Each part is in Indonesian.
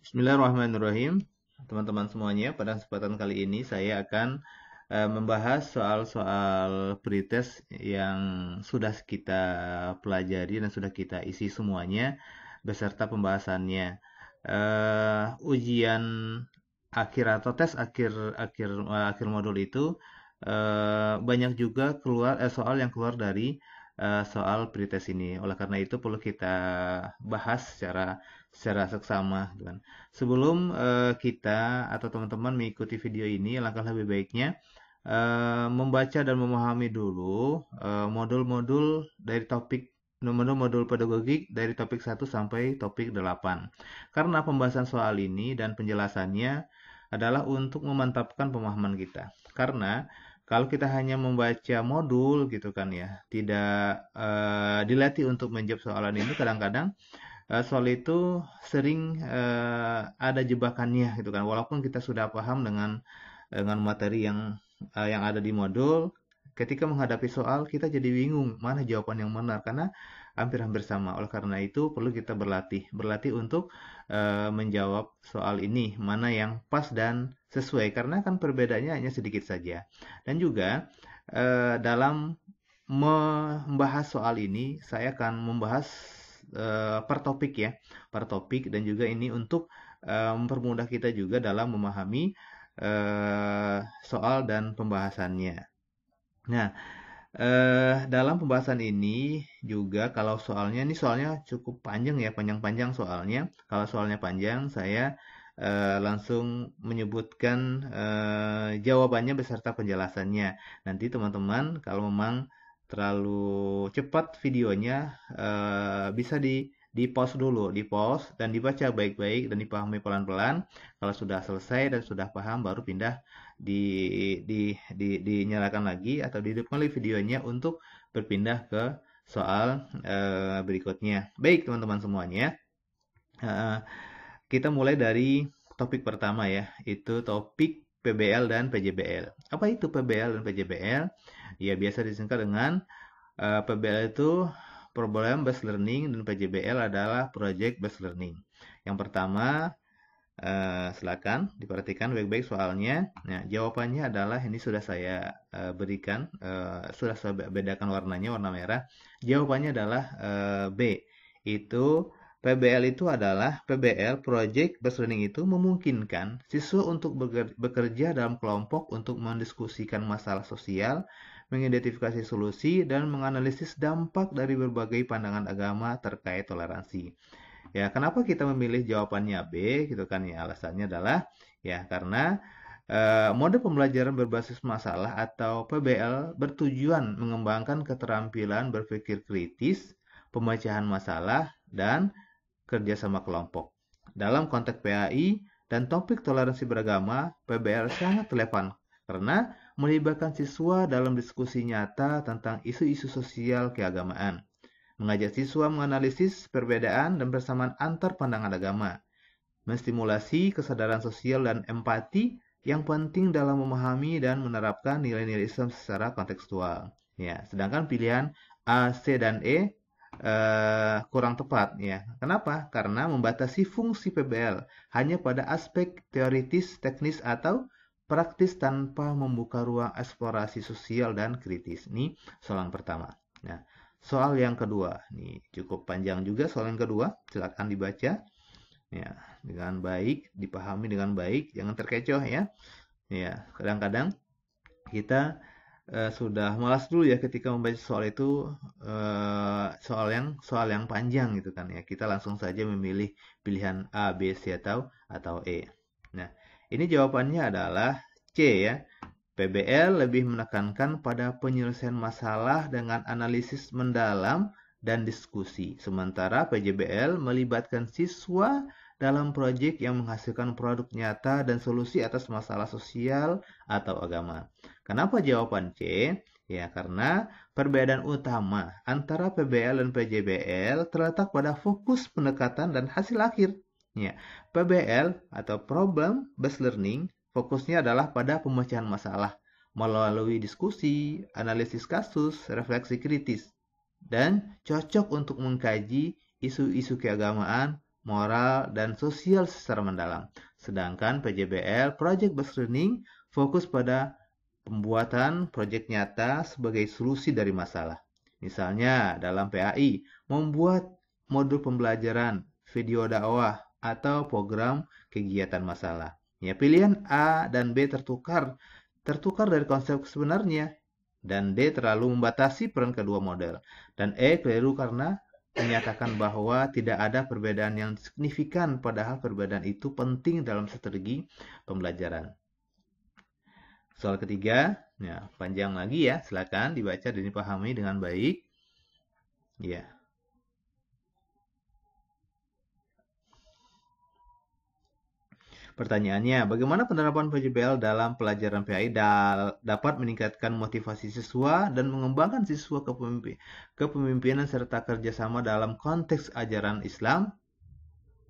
Bismillahirrahmanirrahim. Teman-teman semuanya, pada kesempatan kali ini saya akan membahas soal-soal pretest yang sudah kita pelajari dan sudah kita isi semuanya beserta pembahasannya. Ujian akhir atau tes akhir akhir akhir modul itu banyak juga keluar soal yang keluar dari soal pretest ini. Oleh karena itu perlu kita bahas secara seksama, gitu kan. Sebelum kita atau teman-teman mengikuti video ini, langkah lebih baiknya membaca dan memahami dulu modul-modul dari topik modul-modul pedagogik dari topik 1 sampai topik 8. Karena pembahasan soal ini dan penjelasannya adalah untuk memantapkan pemahaman kita. Karena kalau kita hanya membaca modul gitu kan ya, tidak dilatih untuk menjawab soalan ini, kadang-kadang soal itu sering ada jebakannya gitu kan. Walaupun kita sudah paham dengan materi yang ada di modul, ketika menghadapi soal kita jadi bingung mana jawaban yang benar karena hampir-hampir sama. Oleh karena itu perlu kita berlatih untuk menjawab soal ini mana yang pas dan sesuai karena kan perbedaannya hanya sedikit saja. Dan juga dalam membahas soal ini saya akan membahas per topik ya, per topik dan juga ini untuk mempermudah kita juga dalam memahami soal dan pembahasannya. Nah, dalam pembahasan ini juga kalau soalnya cukup panjang ya, panjang-panjang soalnya. Kalau soalnya panjang, saya langsung menyebutkan jawabannya beserta penjelasannya. Nanti teman-teman kalau memang terlalu cepat videonya bisa di pause dulu, di pause dan dibaca baik-baik dan dipahami pelan-pelan. Kalau sudah selesai dan sudah paham baru pindah dinyalakan lagi atau dihidupkan lagi videonya untuk berpindah ke soal berikutnya. Baik teman-teman semuanya, eh, kita mulai dari topik pertama ya, itu topik PBL dan PJBL. Apa itu PBL dan PJBL? Ya biasa disingkat dengan PBL itu Problem Based Learning dan PJBL adalah Project Based Learning. Yang pertama, silakan diperhatikan baik-baik soalnya. Nah, jawabannya adalah ini sudah saya berikan, sudah saya bedakan warnanya, warna merah. Jawabannya adalah B. Itu PBL itu adalah PBL Project Based Learning itu memungkinkan siswa untuk bekerja dalam kelompok untuk mendiskusikan masalah sosial, mengidentifikasi solusi, dan menganalisis dampak dari berbagai pandangan agama terkait toleransi. Ya, kenapa kita memilih jawabannya B gitu kan ya? Alasannya adalah ya karena mode pembelajaran berbasis masalah atau PBL bertujuan mengembangkan keterampilan berpikir kritis, pemecahan masalah, dan kerjasama kelompok. Dalam konteks PAI dan topik toleransi beragama, PBL sangat relevan karena melibatkan siswa dalam diskusi nyata tentang isu-isu sosial keagamaan, mengajak siswa menganalisis perbedaan dan persamaan antar pandangan agama, menstimulasi kesadaran sosial dan empati yang penting dalam memahami dan menerapkan nilai-nilai Islam secara kontekstual. Ya, sedangkan pilihan A, C, dan E kurang tepat ya. Kenapa? Karena membatasi fungsi PBL hanya pada aspek teoritis, teknis, atau praktis tanpa membuka ruang eksplorasi sosial dan kritis. Ini soal yang pertama. Nah, soal yang kedua, nih cukup panjang juga soal yang kedua. Silakan dibaca ya dengan baik, dipahami dengan baik, jangan terkecoh ya. Ya, kadang-kadang kita sudah malas dulu ya ketika membaca soal itu soal yang panjang gitu kan ya. Kita langsung saja memilih pilihan A, B, C atau E. Nah, ini jawabannya adalah C ya. PBL lebih menekankan pada penyelesaian masalah dengan analisis mendalam dan diskusi. Sementara PJBL melibatkan siswa dalam proyek yang menghasilkan produk nyata dan solusi atas masalah sosial atau agama. Kenapa jawaban C? Ya, karena perbedaan utama antara PBL dan PJBL terletak pada fokus pendekatan dan hasil akhir. Ya, PBL atau Problem Based Learning fokusnya adalah pada pemecahan masalah melalui diskusi, analisis kasus, refleksi kritis, dan cocok untuk mengkaji isu-isu keagamaan, moral, dan sosial secara mendalam. Sedangkan PJBL, Project Based Learning, fokus pada pembuatan proyek nyata sebagai solusi dari masalah. Misalnya dalam PAI, membuat modul pembelajaran, video dakwah, atau program kegiatan masalah. Ya, pilihan A dan B tertukar dari konsep sebenarnya, dan D terlalu membatasi peran kedua model, dan E keliru karena menyatakan bahwa tidak ada perbedaan yang signifikan, padahal perbedaan itu penting dalam strategi pembelajaran. Soal ketiga, ya, panjang lagi ya, silakan dibaca dan dipahami dengan baik. Ya. Pertanyaannya, bagaimana penerapan PJBL dalam pelajaran PAI dapat meningkatkan motivasi siswa dan mengembangkan siswa kepemimpinan serta kerjasama dalam konteks ajaran Islam?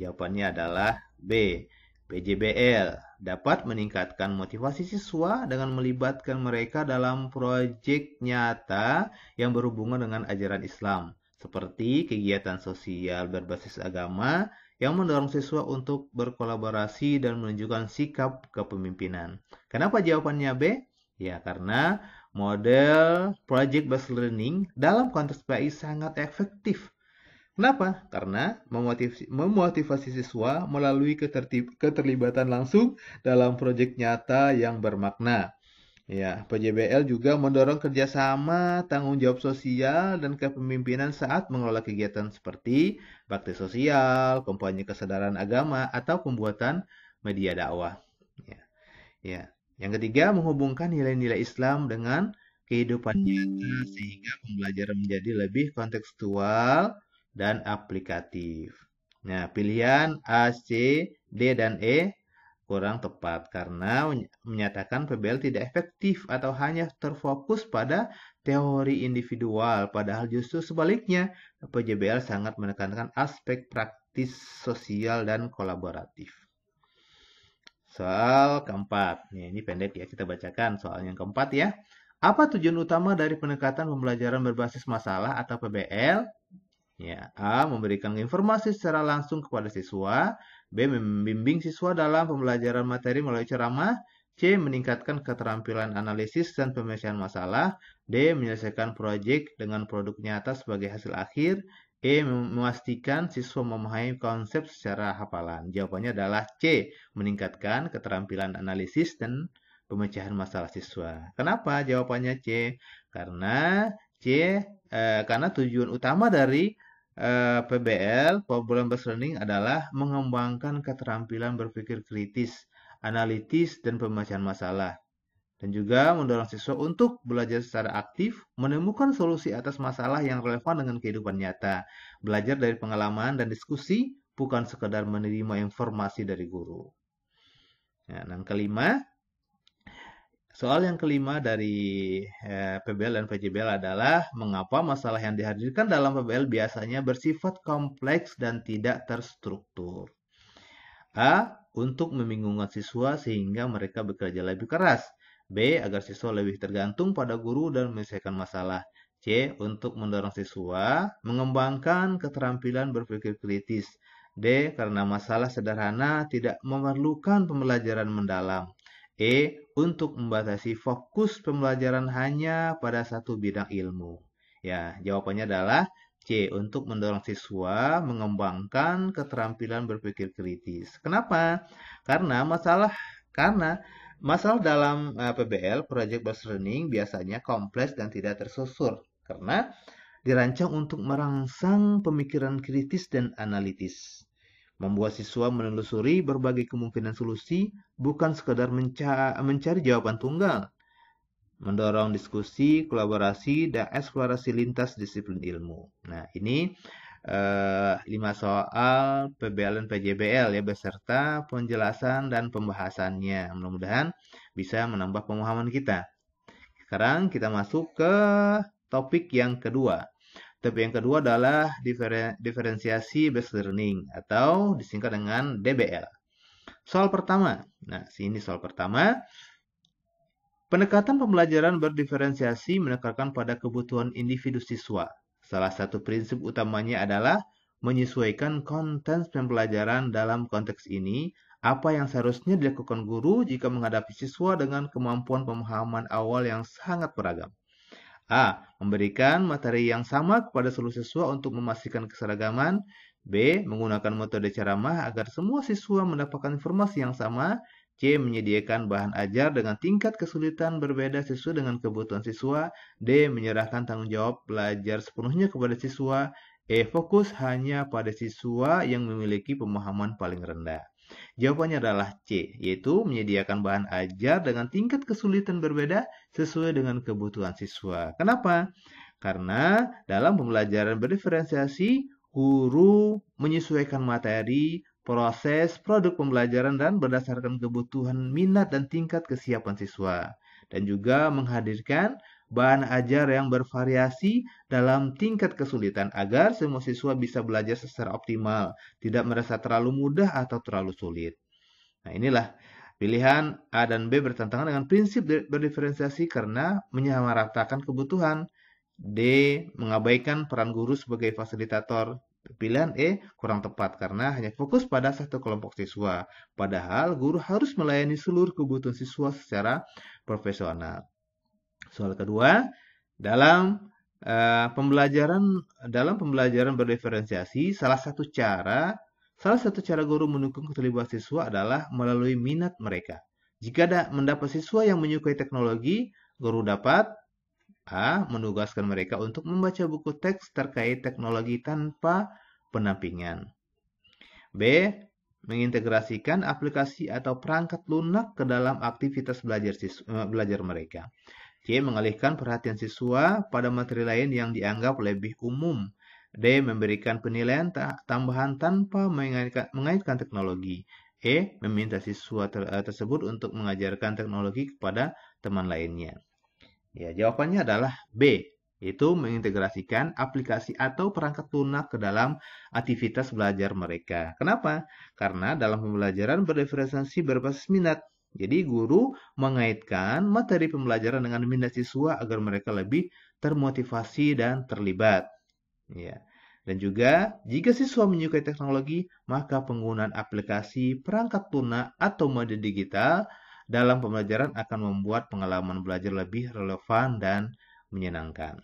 Jawabannya adalah B. PJBL dapat meningkatkan motivasi siswa dengan melibatkan mereka dalam proyek nyata yang berhubungan dengan ajaran Islam, seperti kegiatan sosial berbasis agama yang mendorong siswa untuk berkolaborasi dan menunjukkan sikap kepemimpinan. Kenapa jawabannya B? Ya, karena model project based learning dalam konteks PAI sangat efektif. Kenapa? Karena memotivasi siswa melalui keterlibatan langsung dalam proyek nyata yang bermakna. Ya, PJBL juga mendorong kerjasama, tanggung jawab sosial, dan kepemimpinan saat mengelola kegiatan seperti bakti sosial, kampanye kesadaran agama, atau pembuatan media dakwah. Ya, ya. Yang ketiga, menghubungkan nilai-nilai Islam dengan kehidupan nyata sehingga pembelajaran menjadi lebih kontekstual dan aplikatif. Nah, pilihan A, C, D, dan E kurang tepat karena menyatakan PBL tidak efektif atau hanya terfokus pada teori individual, padahal justru sebaliknya PJBL sangat menekankan aspek praktis, sosial, dan kolaboratif. Soal keempat, ini pendek ya, kita bacakan soal yang keempat ya. Apa tujuan utama dari pendekatan pembelajaran berbasis masalah atau PBL? Ya, A. Memberikan informasi secara langsung kepada siswa. B. Membimbing siswa dalam pembelajaran materi melalui ceramah. C. Meningkatkan keterampilan analisis dan penyelesaian masalah. D. Menyelesaikan proyek dengan produk nyata sebagai hasil akhir. E. Memastikan siswa memahami konsep secara hafalan. Jawabannya adalah C. Meningkatkan keterampilan analisis dan pemecahan masalah siswa. Kenapa jawabannya C? Karena tujuan utama dari PBL, Problem Based Learning, adalah mengembangkan keterampilan berpikir kritis, analitis, dan pemecahan masalah. Dan juga mendorong siswa untuk belajar secara aktif, menemukan solusi atas masalah yang relevan dengan kehidupan nyata, belajar dari pengalaman dan diskusi, bukan sekedar menerima informasi dari guru. Nah, yang kelima, soal yang kelima dari PBL dan PJBL adalah mengapa masalah yang dihadirkan dalam PBL biasanya bersifat kompleks dan tidak terstruktur. A. Untuk membingungkan siswa sehingga mereka bekerja lebih keras. B. Agar siswa lebih tergantung pada guru dan menyelesaikan masalah. C. Untuk mendorong siswa mengembangkan keterampilan berpikir kritis. D. Karena masalah sederhana tidak memerlukan pembelajaran mendalam. E. Untuk membatasi fokus pembelajaran hanya pada satu bidang ilmu. Ya, jawabannya adalah C. Untuk mendorong siswa mengembangkan keterampilan berpikir kritis. Kenapa? Karena masalah dalam PBL, Project Based Learning, biasanya kompleks dan tidak tersusun. Karena dirancang untuk merangsang pemikiran kritis dan analitis. Membuat siswa menelusuri berbagai kemungkinan solusi, bukan sekadar mencari jawaban tunggal. Mendorong diskusi, kolaborasi, dan eksplorasi lintas disiplin ilmu. Nah, ini 5 soal PBL dan PJBL ya, beserta penjelasan dan pembahasannya. Mudah-mudahan bisa menambah pemahaman kita. Sekarang kita masuk ke topik yang kedua. Topik yang kedua adalah diferensiasi based learning atau disingkat dengan DBL. Soal pertama. Nah, sini soal pertama. Pendekatan pembelajaran berdiferensiasi menekankan pada kebutuhan individu siswa. Salah satu prinsip utamanya adalah menyesuaikan konten pembelajaran dalam konteks ini. Apa yang seharusnya dilakukan guru jika menghadapi siswa dengan kemampuan pemahaman awal yang sangat beragam? A. Memberikan materi yang sama kepada seluruh siswa untuk memastikan keseragaman. B. Menggunakan metode ceramah agar semua siswa mendapatkan informasi yang sama. C. Menyediakan bahan ajar dengan tingkat kesulitan berbeda sesuai dengan kebutuhan siswa. D. Menyerahkan tanggung jawab belajar sepenuhnya kepada siswa. E. Fokus hanya pada siswa yang memiliki pemahaman paling rendah. Jawabannya adalah C, yaitu menyediakan bahan ajar dengan tingkat kesulitan berbeda sesuai dengan kebutuhan siswa. Kenapa? Karena dalam pembelajaran berdiferensiasi, guru menyesuaikan materi, proses, produk pembelajaran, dan berdasarkan kebutuhan minat dan tingkat kesiapan siswa. Dan juga menghadirkan bahan ajar yang bervariasi dalam tingkat kesulitan agar semua siswa bisa belajar secara optimal, tidak merasa terlalu mudah atau terlalu sulit. Nah, inilah pilihan A dan B bertentangan dengan prinsip berdiferensiasi karena menyamaratakan kebutuhan. D. Mengabaikan peran guru sebagai fasilitator. Pilihan E kurang tepat karena hanya fokus pada satu kelompok siswa. Padahal guru harus melayani seluruh kebutuhan siswa secara profesional. Soal kedua, dalam pembelajaran berdiferensiasi, salah satu cara guru mendukung keterlibatan siswa adalah melalui minat mereka. Jika mendapat siswa yang menyukai teknologi, guru dapat A. Menugaskan mereka untuk membaca buku teks terkait teknologi tanpa pendampingan. B. Mengintegrasikan aplikasi atau perangkat lunak ke dalam aktivitas belajar mereka. C. Mengalihkan perhatian siswa pada materi lain yang dianggap lebih umum. D. Memberikan penilaian tambahan tanpa mengaitkan teknologi. E. Meminta siswa tersebut untuk mengajarkan teknologi kepada teman lainnya. Ya, jawabannya adalah B, yaitu mengintegrasikan aplikasi atau perangkat lunak ke dalam aktivitas belajar mereka. Kenapa? Karena dalam pembelajaran berdiferensiasi berbasis minat. Jadi guru mengaitkan materi pembelajaran dengan minat siswa agar mereka lebih termotivasi dan terlibat. Ya. Dan juga jika siswa menyukai teknologi, maka penggunaan aplikasi, perangkat lunak atau mode digital dalam pembelajaran akan membuat pengalaman belajar lebih relevan dan menyenangkan.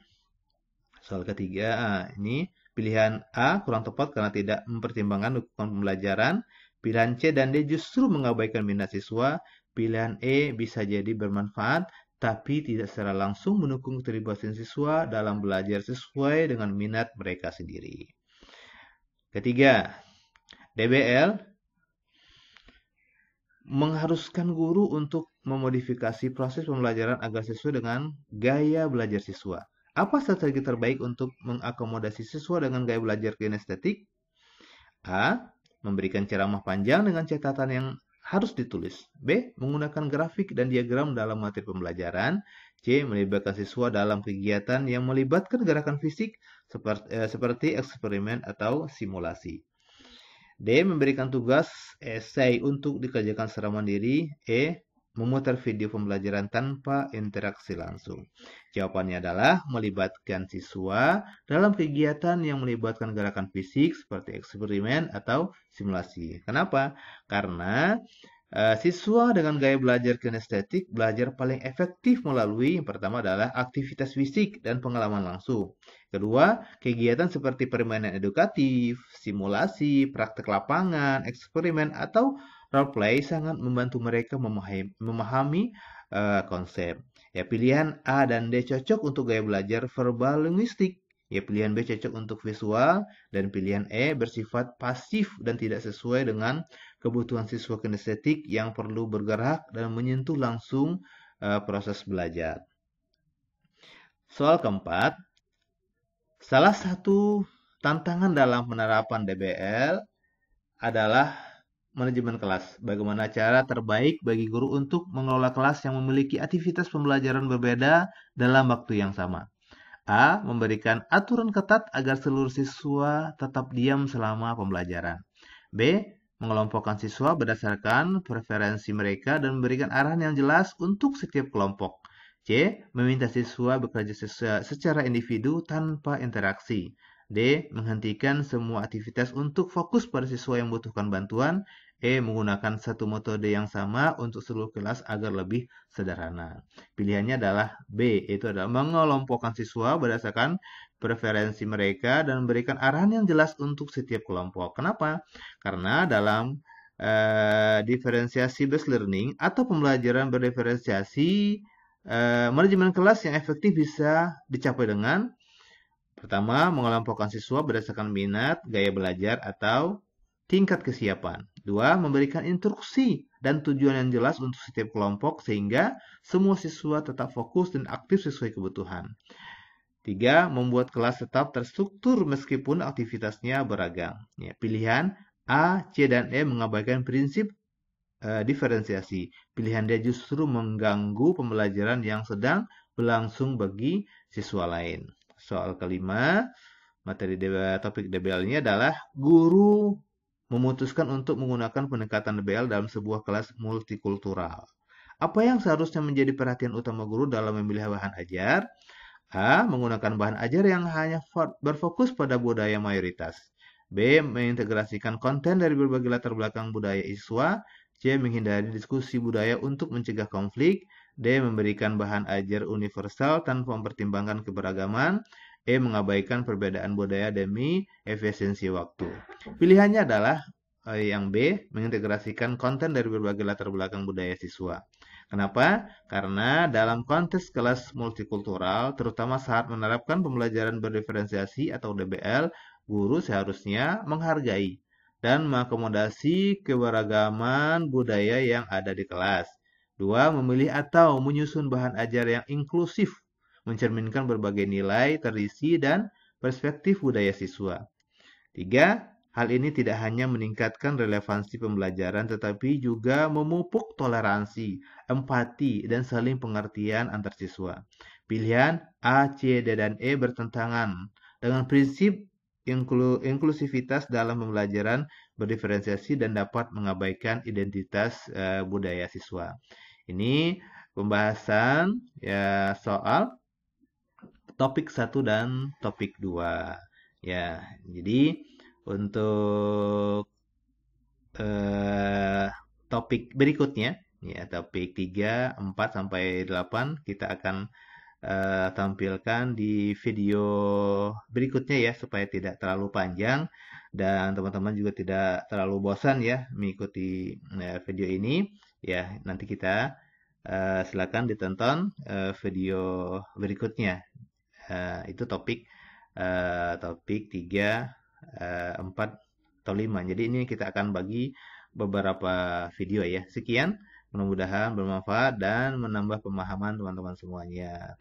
Soal ketiga, ini pilihan A kurang tepat karena tidak mempertimbangkan dukungan pembelajaran. Pilihan C dan D justru mengabaikan minat siswa. Pilihan E bisa jadi bermanfaat, tapi tidak secara langsung mendukung keterlibatan siswa dalam belajar sesuai dengan minat mereka sendiri. Ketiga, DBL mengharuskan guru untuk memodifikasi proses pembelajaran agar sesuai dengan gaya belajar siswa. Apa strategi terbaik untuk mengakomodasi siswa dengan gaya belajar kinestetik? A. Memberikan ceramah panjang dengan catatan yang harus ditulis. B. Menggunakan grafik dan diagram dalam materi pembelajaran. C. Melibatkan siswa dalam kegiatan yang melibatkan gerakan fisik seperti eksperimen atau simulasi. D. Memberikan tugas esai untuk dikerjakan secara mandiri. E. Memutar video pembelajaran tanpa interaksi langsung. Jawabannya adalah melibatkan siswa dalam kegiatan yang melibatkan gerakan fisik seperti eksperimen atau simulasi. Kenapa? Karena siswa dengan gaya belajar kinestetik belajar paling efektif melalui yang pertama adalah aktivitas fisik dan pengalaman langsung. Kedua, kegiatan seperti permainan edukatif, simulasi, praktek lapangan, eksperimen, atau roleplay sangat membantu mereka memahami konsep. Ya, pilihan A dan D cocok untuk gaya belajar verbal linguistik. Ya, pilihan B cocok untuk visual dan pilihan E bersifat pasif dan tidak sesuai dengan kebutuhan siswa kinestetik yang perlu bergerak dan menyentuh langsung proses belajar. Soal keempat, salah satu tantangan dalam penerapan DBL adalah manajemen kelas. Bagaimana cara terbaik bagi guru untuk mengelola kelas yang memiliki aktivitas pembelajaran berbeda dalam waktu yang sama? A. Memberikan aturan ketat agar seluruh siswa tetap diam selama pembelajaran. B. Mengelompokkan siswa berdasarkan preferensi mereka dan memberikan arahan yang jelas untuk setiap kelompok. C. Meminta siswa bekerja secara individu tanpa interaksi. D. Menghentikan semua aktivitas untuk fokus pada siswa yang membutuhkan bantuan. E. Menggunakan satu metode yang sama untuk seluruh kelas agar lebih sederhana. Pilihannya adalah B, yaitu adalah mengelompokkan siswa berdasarkan preferensi mereka dan memberikan arahan yang jelas untuk setiap kelompok. Kenapa? Karena dalam diferensiasi based learning atau pembelajaran berdiferensiasi, manajemen kelas yang efektif bisa dicapai dengan pertama, mengelompokkan siswa berdasarkan minat, gaya belajar, atau tingkat kesiapan. Dua, memberikan instruksi dan tujuan yang jelas untuk setiap kelompok sehingga semua siswa tetap fokus dan aktif sesuai kebutuhan. Tiga, membuat kelas tetap terstruktur meskipun aktivitasnya beragam. Ya, pilihan A, C, dan E mengabaikan prinsip diferensiasi. Pilihan D justru mengganggu pembelajaran yang sedang berlangsung bagi siswa lain. Soal kelima, topik DBL ini adalah guru memutuskan untuk menggunakan pendekatan DBL dalam sebuah kelas multikultural. Apa yang seharusnya menjadi perhatian utama guru dalam memilih bahan ajar? A. Menggunakan bahan ajar yang hanya berfokus pada budaya mayoritas. B. Mengintegrasikan konten dari berbagai latar belakang budaya siswa. C. Menghindari diskusi budaya untuk mencegah konflik. D. Memberikan bahan ajar universal tanpa mempertimbangkan keberagaman. E. Mengabaikan perbedaan budaya demi efisiensi waktu. Pilihannya adalah yang B. Mengintegrasikan konten dari berbagai latar belakang budaya siswa. Kenapa? Karena dalam konteks kelas multikultural, terutama saat menerapkan pembelajaran berdiferensiasi atau DBL, guru seharusnya menghargai dan mengakomodasi keberagaman budaya yang ada di kelas. Dua, memilih atau menyusun bahan ajar yang inklusif, mencerminkan berbagai nilai, tradisi, dan perspektif budaya siswa. Tiga, hal ini tidak hanya meningkatkan relevansi pembelajaran, tetapi juga memupuk toleransi, empati, dan saling pengertian antar siswa. Pilihan A, C, D, dan E bertentangan dengan prinsip inklusivitas dalam pembelajaran berdiferensiasi dan dapat mengabaikan identitas budaya siswa. Ini pembahasan ya soal topik 1 dan topik 2. Ya, jadi untuk topik berikutnya, ya topik 3, 4 sampai 8 kita akan tampilkan di video berikutnya ya supaya tidak terlalu panjang dan teman-teman juga tidak terlalu bosan ya mengikuti video ini. Ya, nanti kita silakan ditonton video berikutnya. Itu topik 3, 4 atau 5. Jadi ini kita akan bagi beberapa video ya. Sekian, mudah-mudahan bermanfaat dan menambah pemahaman teman-teman semuanya.